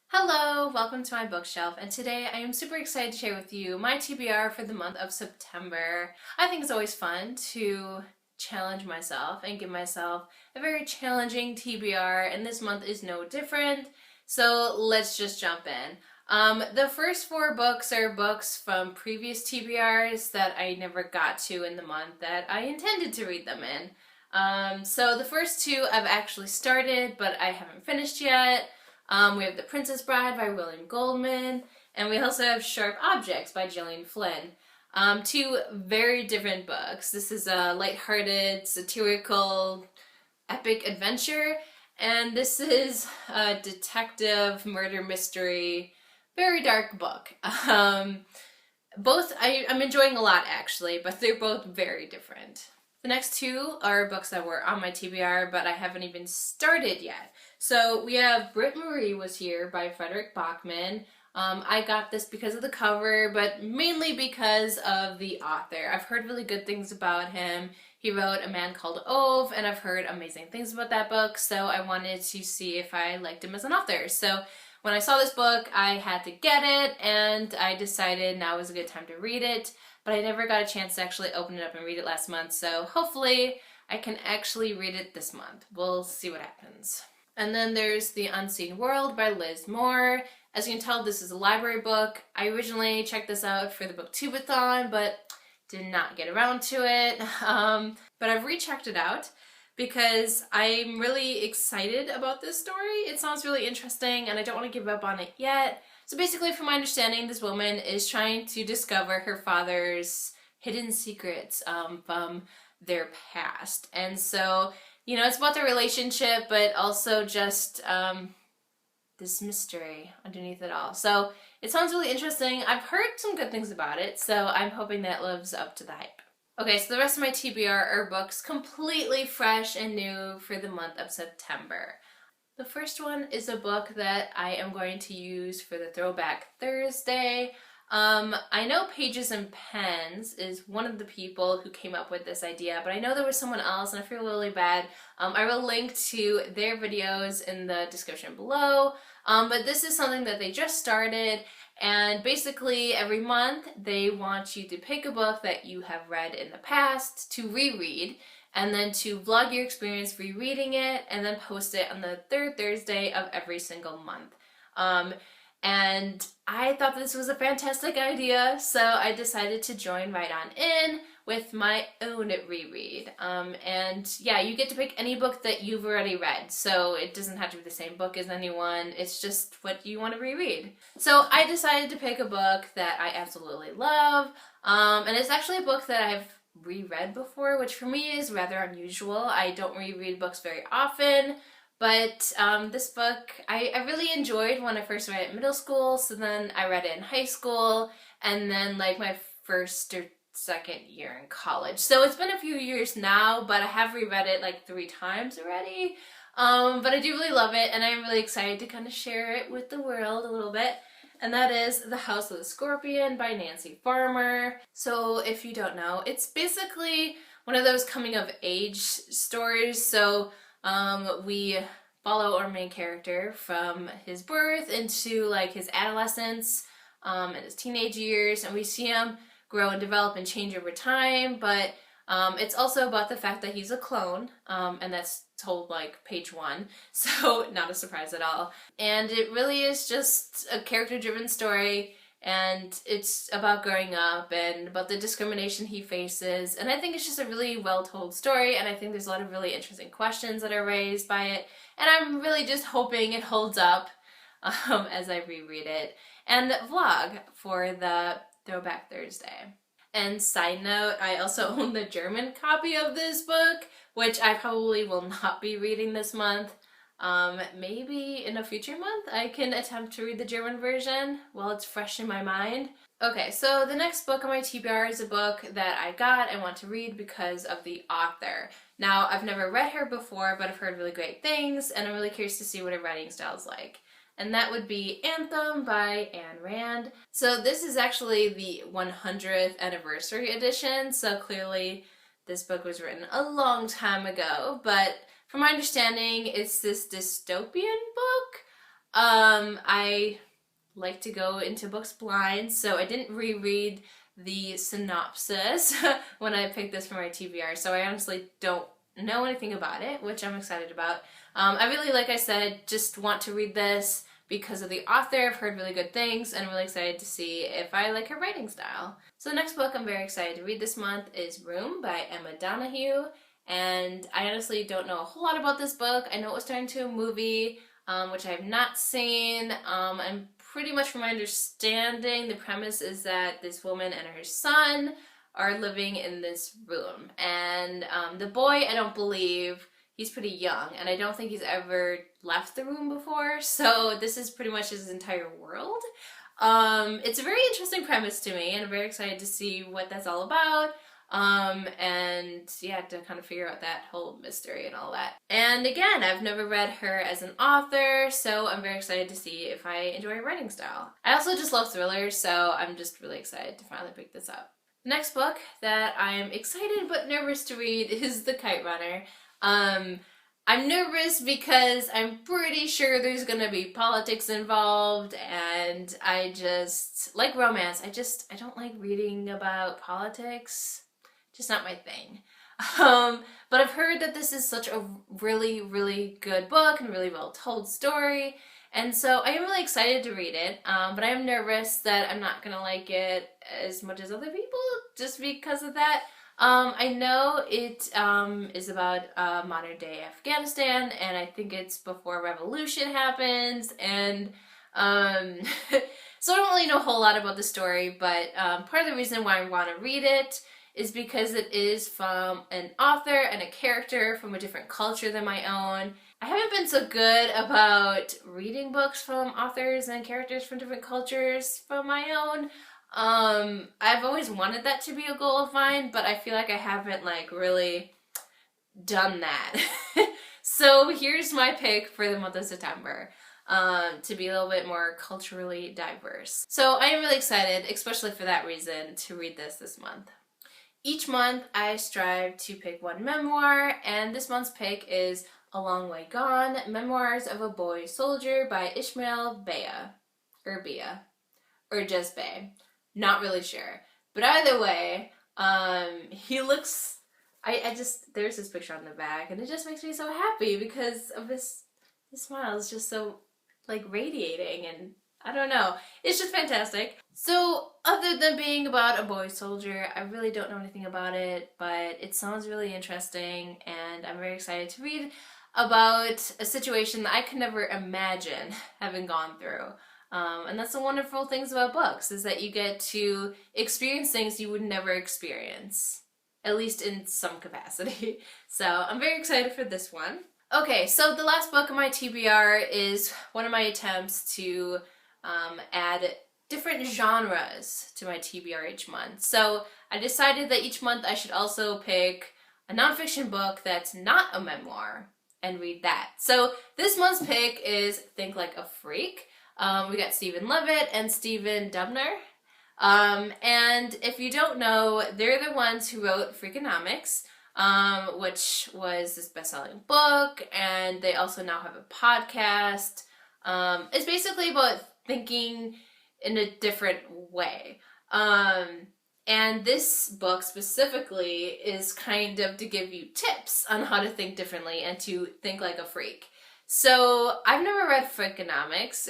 Hello, welcome to my bookshelf, and today I am super excited to share with you my TBR for the month of September. I think it's always fun to challenge myself and give myself a very challenging TBR, and this month is no different, so let's just jump in. The first four books are books from previous TBRs that I never got to in the month that I intended to read them in. So the first two I've actually started, but I haven't finished yet. We have The Princess Bride by William Goldman, and we also have Sharp Objects by Gillian Flynn. Two very different books. This is a lighthearted, satirical, epic adventure, and this is a detective murder mystery, very dark book. Both I'm enjoying a lot actually, but they're both very different. The next two are books that were on my TBR, but I haven't even started yet. So we have Brittany Was Here by Frederick Bachman. I got this because of the cover, but mainly because of the author. I've heard really good things about him. He wrote A Man Called Ove, and I've heard amazing things about that book, so I wanted to see if I liked him as an author. So when I saw this book, I had to get it, and I decided now was a good time to read it, but I never got a chance to actually open it up and read it last month, so hopefully I can actually read it this month. We'll see what happens. And then there's The Unseen World by Liz Moore. As you can tell, this is a library book. I originally checked this out for the Booktubeathon, but did not get around to it. But I've rechecked it out because I'm really excited about this story. It sounds really interesting, and I don't want to give up on it yet. So basically, from my understanding, this woman is trying to discover her father's hidden secrets from their past. And so, it's about their relationship, but also just this mystery underneath it all. So it sounds really interesting. I've heard some good things about it, so I'm hoping that lives up to the hype. Okay, so the rest of my TBR are books completely fresh and new for the month of September. The first one is a book that I am going to use for the Throwback Thursday. I know Pages and Pens is one of the people who came up with this idea, but I know there was someone else and I feel really bad. I will link to their videos in the description below, but this is something that they just started, and basically every month they want you to pick a book that you have read in the past to reread, and then to vlog your experience rereading it, and then post it on the third Thursday of every single month. And I thought this was a fantastic idea, so I decided to join right on in with my own reread. And yeah, you get to pick any book that you've already read, so it doesn't have to be the same book as anyone, it's just what you want to reread. So I decided to pick a book that I absolutely love, and it's actually a book that I've reread before, which for me is rather unusual. I don't reread books very often. But this book I really enjoyed when I first read it in middle school, so then I read it in high school, and then like my first or second year in college. So it's been a few years now, but I have reread it like 3 times already. But I do really love it, and I'm really excited to kind of share it with the world a little bit. And that is The House of the Scorpion by Nancy Farmer. So if you don't know, it's basically one of those coming of age stories. So we follow our main character from his birth into like his adolescence and his teenage years, and we see him grow and develop and change over time, but it's also about the fact that he's a clone, and that's told like page 1, so not a surprise at all. And it really is just a character-driven story, and it's about growing up and about the discrimination he faces, and I think it's just a really well-told story, and I think there's a lot of really interesting questions that are raised by it, and I'm really just hoping it holds up as I reread it and vlog for the Throwback Thursday. And side note, I also own the German copy of this book, which I probably will not be reading this month. Maybe in a future month I can attempt to read the German version while it's fresh in my mind. Okay, so the next book on my TBR is a book that I got and want to read because of the author. Now, I've never read her before, but I've heard really great things, and I'm really curious to see what her writing style is like. And that would be Anthem by Ayn Rand. So this is actually the 100th anniversary edition, so clearly this book was written a long time ago, but from my understanding, it's this dystopian book. I like to go into books blind, so I didn't reread the synopsis when I picked this for my TBR, so I honestly don't know anything about it, which I'm excited about. I really, like I said, just want to read this because of the author. I've heard really good things, and I'm really excited to see if I like her writing style. So the next book I'm very excited to read this month is Room by Emma Donoghue, and I honestly don't know a whole lot about this book. I know it was turned into a movie, which I have not seen, and pretty much from my understanding, the premise is that this woman and her son are living in this room, and the boy, I don't believe, he's pretty young, and I don't think he's ever left the room before, so this is pretty much his entire world. It's a very interesting premise to me, and I'm very excited to see what that's all about. And yeah, to kind of figure out that whole mystery and all that. And again, I've never read her as an author, so I'm very excited to see if I enjoy her writing style. I also just love thrillers, so I'm just really excited to finally pick this up. The next book that I'm excited but nervous to read is The Kite Runner. I'm nervous because I'm pretty sure there's gonna be politics involved, and I just, like romance, I don't like reading about politics. Just not my thing. But I've heard that this is such a really, really good book and really well told story, and so I am really excited to read it, but I am nervous that I'm not gonna like it as much as other people just because of that. I know it is about modern day Afghanistan, and I think it's before revolution happens, and so I don't really know a whole lot about the story, but part of the reason why I want to read it is because it is from an author and a character from a different culture than my own. I haven't been so good about reading books from authors and characters from different cultures from my own. I've always wanted that to be a goal of mine, but I feel like I haven't like really done that. So here's my pick for the month of September, to be a little bit more culturally diverse. So I am really excited, especially for that reason, to read this month. Each month I strive to pick one memoir, and this month's pick is A Long Way Gone, Memoirs of a Boy Soldier by Ishmael Bea, or just Bey. Not really sure. But either way, he looks, there's his picture on the back, and it just makes me so happy because of his smile is just so, like, radiating, and I don't know. It's just fantastic. So, other than being about a boy soldier, I really don't know anything about it, but it sounds really interesting, and I'm very excited to read about a situation that I could never imagine having gone through. And that's the wonderful things about books, is that you get to experience things you would never experience, at least in some capacity. So I'm very excited for this one. Okay, so the last book of my TBR is one of my attempts to add different genres to my TBR each month. So I decided that each month I should also pick a nonfiction book that's not a memoir and read that. So this month's pick is Think Like a Freak. We got Stephen Levitt and Stephen Dubner. And if you don't know, they're the ones who wrote Freakonomics, which was this best-selling book, and they also now have a podcast. It's basically about thinking in a different way. And this book specifically is kind of to give you tips on how to think differently and to think like a freak. So I've never read Freakonomics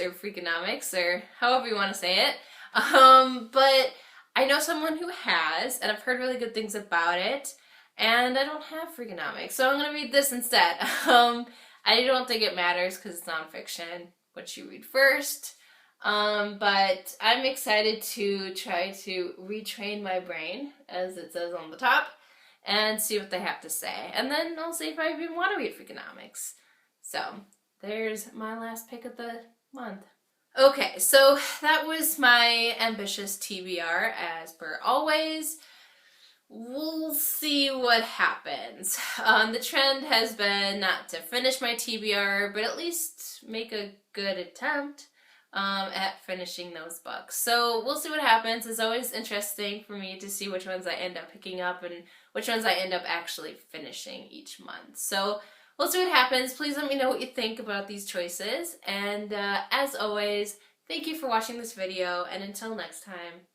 or however you want to say it, but I know someone who has, and I've heard really good things about it, and I don't have Freakonomics, so I'm going to read this instead. I don't think it matters because it's nonfiction, what you read first, but I'm excited to try to retrain my brain, as it says on the top, and see what they have to say, and then I'll see if I even want to read Freakonomics. So, there's my last pick of the month. Okay, so that was my ambitious TBR, as per always. We'll see what happens. The trend has been not to finish my TBR, but at least make a good attempt at finishing those books. So we'll see what happens. It's always interesting for me to see which ones I end up picking up and which ones I end up actually finishing each month. So We'll see what happens. Please let me know what you think about these choices. And as always, thank you for watching this video, and until next time.